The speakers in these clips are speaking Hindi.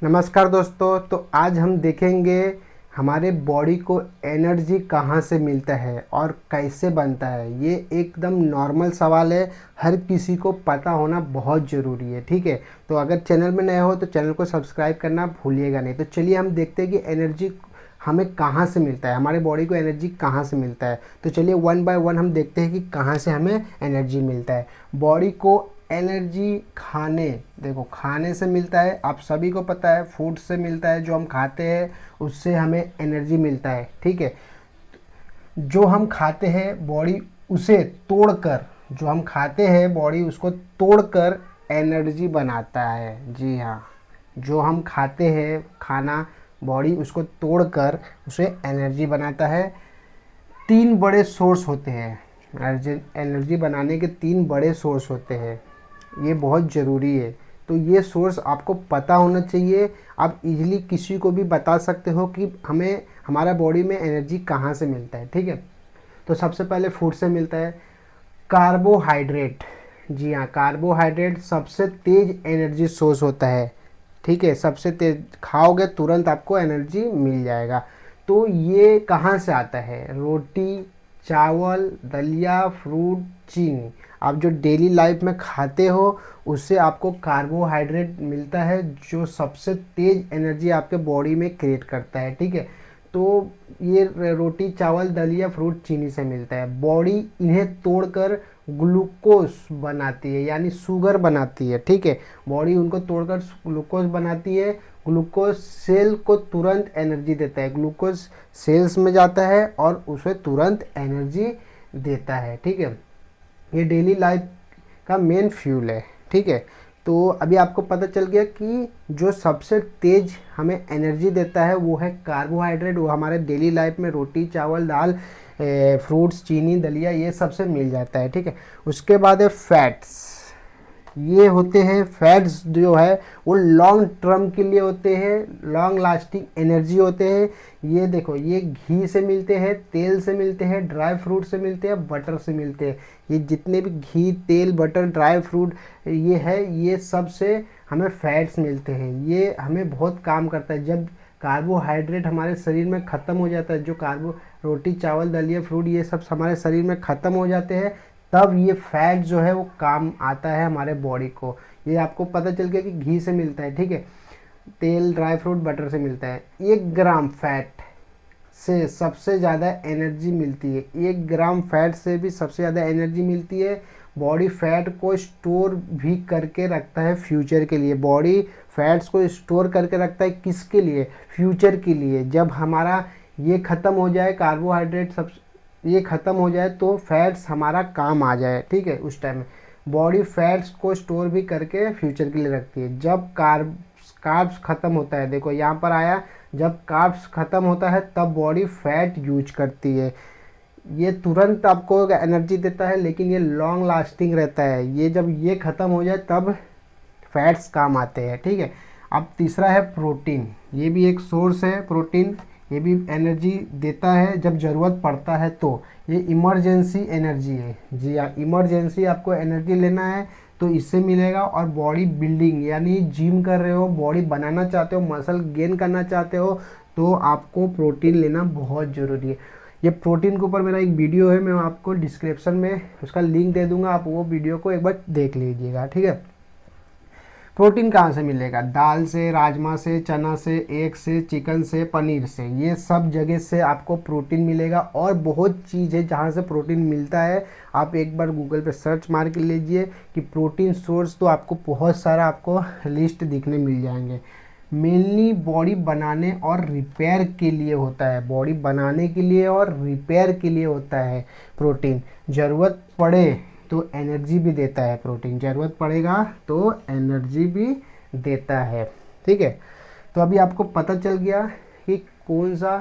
नमस्कार दोस्तों। तो आज हम देखेंगे हमारे बॉडी को एनर्जी कहाँ से मिलता है और कैसे बनता है। ये एकदम नॉर्मल सवाल है, हर किसी को पता होना बहुत ज़रूरी है। ठीक है, तो अगर चैनल में नए हो तो चैनल को सब्सक्राइब करना भूलिएगा नहीं। तो चलिए हम देखते हैं कि एनर्जी हमें कहाँ से मिलता है, हमारे बॉडी को एनर्जी कहाँ से मिलता है। तो चलिए वन बाय वन हम देखते हैं कि कहाँ से हमें एनर्जी मिलता है। बॉडी को एनर्जी खाने से मिलता है। आप सभी को पता है, फूड से मिलता है, जो हम खाते हैं उससे हमें एनर्जी मिलता है। ठीक है, जो हम खाते हैं बॉडी उसे तोड़कर जो हम खाते हैं बॉडी उसको तोड़कर एनर्जी बनाता है। जी हाँ, जो हम खाते हैं खाना बॉडी उसको तोड़कर उसे एनर्जी बनाता है। तीन बड़े सोर्स होते हैं एनर्जी बनाने के, तीन बड़े सोर्स होते हैं। ये बहुत ज़रूरी है, तो ये सोर्स आपको पता होना चाहिए। आप इजीली किसी को भी बता सकते हो कि हमें हमारा बॉडी में एनर्जी कहाँ से मिलता है। ठीक है, तो सबसे पहले फूड से मिलता है कार्बोहाइड्रेट। जी हाँ, कार्बोहाइड्रेट सबसे तेज एनर्जी सोर्स होता है। ठीक है, सबसे तेज खाओगे तुरंत आपको एनर्जी मिल जाएगा। तो ये कहाँ से आता है? रोटी, चावल, दलिया, फ्रूट, चीनी। आप जो डेली लाइफ में खाते हो उससे आपको कार्बोहाइड्रेट मिलता है, जो सबसे तेज एनर्जी आपके बॉडी में क्रिएट करता है। ठीक है, तो ये रोटी, चावल, दलिया, फ्रूट, चीनी से मिलता है। बॉडी इन्हें तोड़कर ग्लूकोज बनाती है, यानी शुगर बनाती है। ठीक है, बॉडी उनको तोड़कर ग्लूकोज बनाती है। ग्लूकोज सेल को तुरंत एनर्जी देता है। ग्लूकोज सेल्स में जाता है और उसे तुरंत एनर्जी देता है। ठीक है, ये डेली लाइफ का मेन फ्यूल है। ठीक है, तो अभी आपको पता चल गया कि जो सबसे तेज हमें एनर्जी देता है वो है कार्बोहाइड्रेट। वो हमारे डेली लाइफ में रोटी, चावल, दाल, फ्रूट्स, चीनी, दलिया ये सबसे मिल जाता है। ठीक है, उसके बाद है फैट्स। ये होते हैं फैट्स, जो है वो लॉन्ग टर्म के लिए होते हैं, लॉन्ग लास्टिंग एनर्जी होते हैं। ये देखो, ये घी से मिलते हैं, तेल से मिलते हैं, ड्राई फ्रूट से मिलते हैं, बटर से मिलते हैं। ये जितने भी घी, तेल, बटर, ड्राई फ्रूट ये है, ये सब से हमें फैट्स मिलते हैं। ये हमें बहुत काम करता है। जब कार्बोहाइड्रेट हमारे शरीर में ख़त्म हो जाता है, जो रोटी, चावल, दलिया, फ्रूट ये सब हमारे शरीर में ख़त्म हो जाते हैं, तब ये फैट जो है वो काम आता है हमारे बॉडी को। ये आपको पता चल गया कि घी से मिलता है। ठीक है, तेल, ड्राई फ्रूट, बटर से मिलता है। 1 ग्राम फैट से सबसे ज़्यादा एनर्जी मिलती है। 1 ग्राम फैट से भी सबसे ज़्यादा एनर्जी मिलती है। बॉडी फैट को स्टोर भी करके रखता है फ्यूचर के लिए। बॉडी फैट्स को स्टोर करके रखता है किसके लिए? फ्यूचर के लिए। जब हमारा ये ख़त्म हो जाए, कार्बोहाइड्रेट सब ये ख़त्म हो जाए तो फैट्स हमारा काम आ जाए। ठीक है, उस टाइम बॉडी फैट्स को स्टोर भी करके फ्यूचर के लिए रखती है। जब कार्ब्स ख़त्म होता है, देखो यहाँ पर आया, जब कार्ब्स ख़त्म होता है तब बॉडी फैट यूज करती है। ये तुरंत आपको एनर्जी देता है, लेकिन ये लॉन्ग लास्टिंग रहता है। ये जब ये ख़त्म हो जाए तब फैट्स काम आते हैं। ठीक है, अब तीसरा है प्रोटीन। ये भी एक सोर्स है प्रोटीन, ये भी एनर्जी देता है जब ज़रूरत पड़ता है। तो ये इमरजेंसी एनर्जी है। जी हाँ, इमरजेंसी आपको एनर्जी लेना है तो इससे मिलेगा। और बॉडी बिल्डिंग, यानी जिम कर रहे हो, बॉडी बनाना चाहते हो, मसल गेन करना चाहते हो, तो आपको प्रोटीन लेना बहुत ज़रूरी है। ये प्रोटीन के ऊपर मेरा एक वीडियो है, मैं आपको डिस्क्रिप्शन में उसका लिंक दे दूँगा, आप वो वीडियो को एक बार देख लीजिएगा। ठीक है, प्रोटीन कहाँ से मिलेगा? दाल से, राजमा से, चना से, एग से, चिकन से, पनीर से, ये सब जगह से आपको प्रोटीन मिलेगा। और बहुत चीज़ है जहाँ से प्रोटीन मिलता है। आप एक बार गूगल पे सर्च मार के लीजिए कि प्रोटीन सोर्स, तो आपको बहुत सारा आपको लिस्ट दिखने मिल जाएंगे। मेनली बॉडी बनाने और रिपेयर के लिए होता है। बॉडी बनाने के लिए और रिपेयर के लिए होता है प्रोटीन। ज़रूरत पड़े तो एनर्जी भी देता है प्रोटीन, ज़रूरत पड़ेगा तो एनर्जी भी देता है। ठीक है, तो अभी आपको पता चल गया कि कौन सा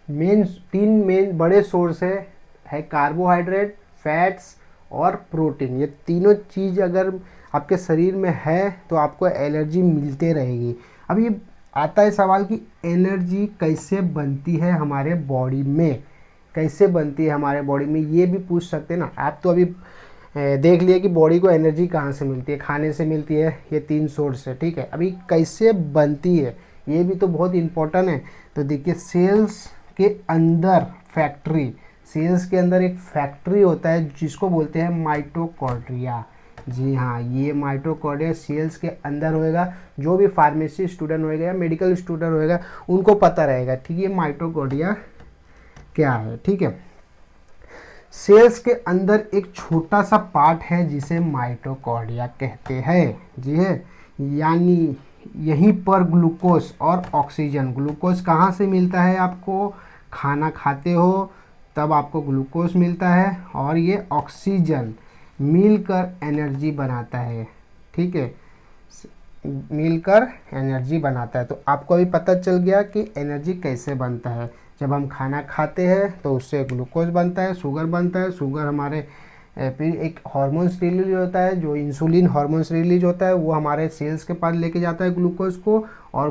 तीन मेन बड़े सोर्स है कार्बोहाइड्रेट, फैट्स और प्रोटीन। ये तीनों चीज़ अगर आपके शरीर में है तो आपको एनर्जी मिलते रहेगी। अब ये आता है सवाल कि एनर्जी कैसे बनती है हमारे बॉडी में, कैसे बनती है हमारे बॉडी में, ये भी पूछ सकते हैं ना आप। तो अभी देख लिया कि बॉडी को एनर्जी कहाँ से मिलती है, खाने से मिलती है, ये 3 सोर्स है, ठीक है। अभी कैसे बनती है ये भी तो बहुत इम्पोर्टेंट है। तो देखिए सेल्स के अंदर फैक्ट्री, सेल्स के अंदर एक फैक्ट्री होता है जिसको बोलते हैं माइटोकॉन्ड्रिया। जी हाँ, ये माइटोकॉन्ड्रिया सेल्स के अंदर होएगा। जो भी फार्मेसी स्टूडेंट होएगा या मेडिकल स्टूडेंट होएगा उनको पता रहेगा, ठीक है, माइटोकॉन्ड्रिया क्या है, ठीक है। सेल्स के अंदर एक छोटा सा पार्ट है जिसे माइटोकॉन्ड्रिया कहते हैं, जी है। यानी यहीं पर ग्लूकोज और ऑक्सीजन, ग्लूकोज कहाँ से मिलता है आपको, खाना खाते हो तब आपको ग्लूकोज मिलता है, और ये ऑक्सीजन मिलकर एनर्जी बनाता है, ठीक है, मिलकर एनर्जी बनाता है। तो आपको अभी पता चल गया कि एनर्जी कैसे बनता है। जब हम खाना खाते हैं तो उससे ग्लूकोज बनता है, शुगर बनता है, शुगर हमारे फिर एक हार्मोन्स रिलीज होता है, जो इंसुलिन हार्मोन्स रिलीज होता है, वो हमारे सेल्स के पास लेके जाता है ग्लूकोज को, और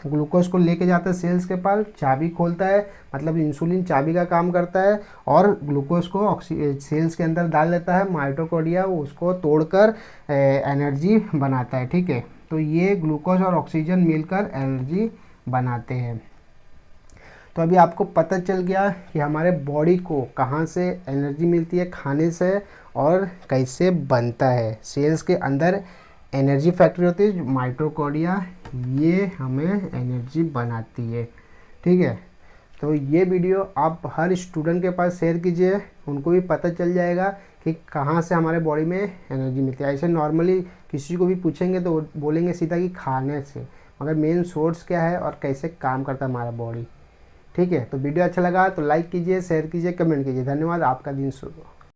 ग्लूकोज को लेके जाता है सेल्स के पास, चाबी खोलता है, मतलब इंसुलिन चाबी का काम करता है, और ग्लूकोज को सेल्स के अंदर डाल देता है माइटोकॉन्ड्रिया, उसको तोड़कर एनर्जी बनाता है, ठीक है। तो ये ग्लूकोज और ऑक्सीजन मिलकर एनर्जी बनाते हैं। तो अभी आपको पता चल गया कि हमारे बॉडी को कहाँ से एनर्जी मिलती है, खाने से, और कैसे बनता है। सेल्स के अंदर एनर्जी फैक्ट्री होती है माइटोकॉन्ड्रिया, ये हमें एनर्जी बनाती है, ठीक है। तो ये वीडियो आप हर स्टूडेंट के पास शेयर कीजिए, उनको भी पता चल जाएगा कि कहाँ से हमारे बॉडी में एनर्जी मिलती है। ऐसे नॉर्मली किसी को भी पूछेंगे तो बोलेंगे सीधा कि खाने से, मगर मेन सोर्स क्या है और कैसे काम करता है हमारा बॉडी, ठीक है। तो वीडियो अच्छा लगा तो लाइक कीजिए, शेयर कीजिए, कमेंट कीजिए। धन्यवाद, आपका दिन शुभ हो।